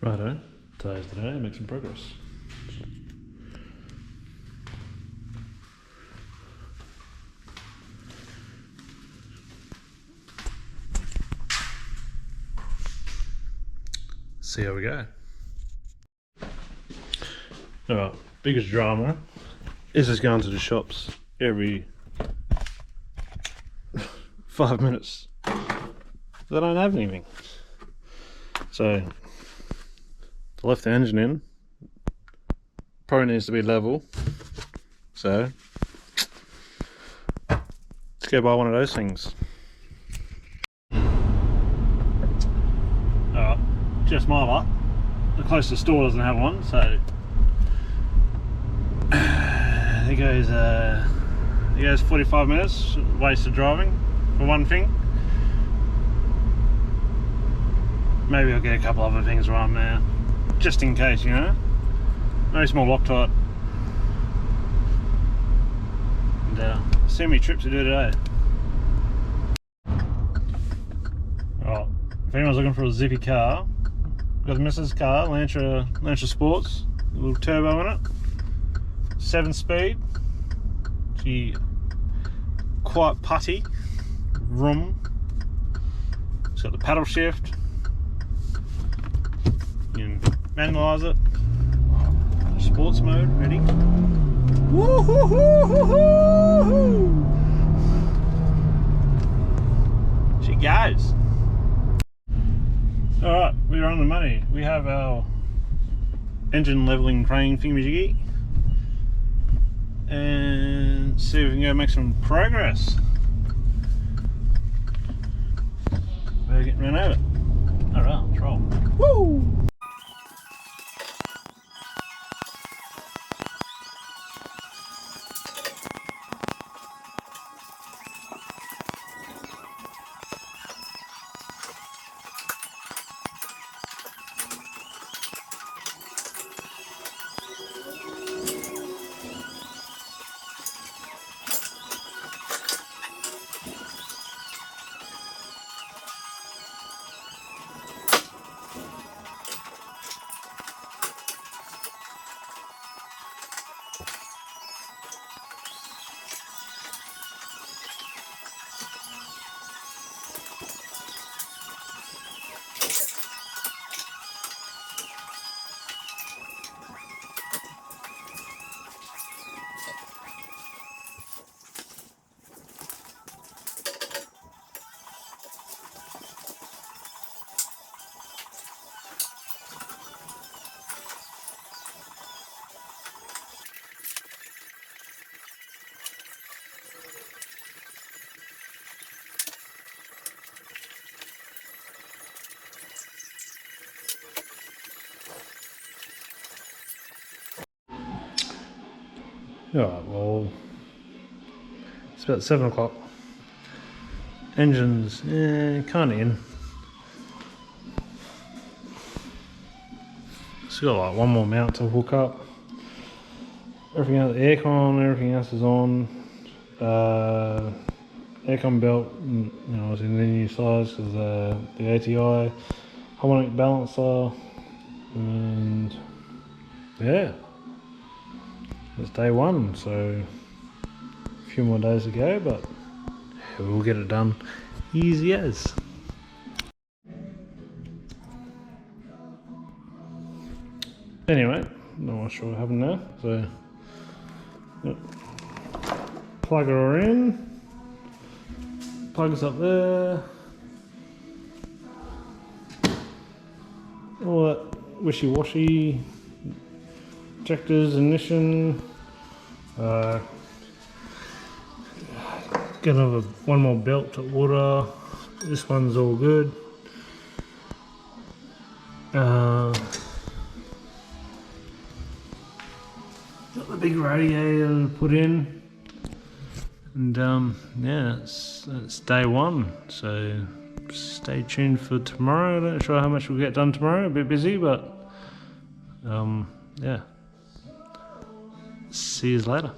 Righto, today's the day, make some progress. See how we go. Alright, biggest drama is just going to the shops every 5 minutes. They don't have anything. So I left the engine in. Probably needs to be level. So let's go buy one of those things. Alright, just mile up. The closest store doesn't have one, so he goes 45 minutes wasted driving for one thing. Maybe I'll get a couple other things while I'm there, just in case, you know. Maybe small Loctite. And see me trip to do today. Alright, if anyone's looking for a zippy car, got the Mrs. car, Lancer Sports, a little turbo in it. 7-speed, she quite putty, vroom. It's got the paddle shift, you can manualise it, sports mode, ready. Woo-hoo-hoo-hoo-hoo! She goes. Alright, we're on the money. We have our engine levelling crane thingamajiggy. And see if we can go make some progress. We're getting run over. Alright, let's roll. Woo! Alright, well, it's about 7 o'clock. Engine's kind of in. It's got like one more mount to hook up. Everything else, the aircon, everything else is on. Aircon belt, you know, it's in the new size because the ATI harmonic balancer, and yeah. It's day one, so a few more days to go, but we'll get it done easy as. Anyway, not sure what happened there, so yep. Plug her in, plugs up there, all that wishy-washy. Injectors, ignition, got another one more belt to order. This one's all good. Got the big radiator put in, and yeah, it's day one, so stay tuned for tomorrow. I'm not sure how much we'll get done tomorrow, a bit busy, but yeah. See you later.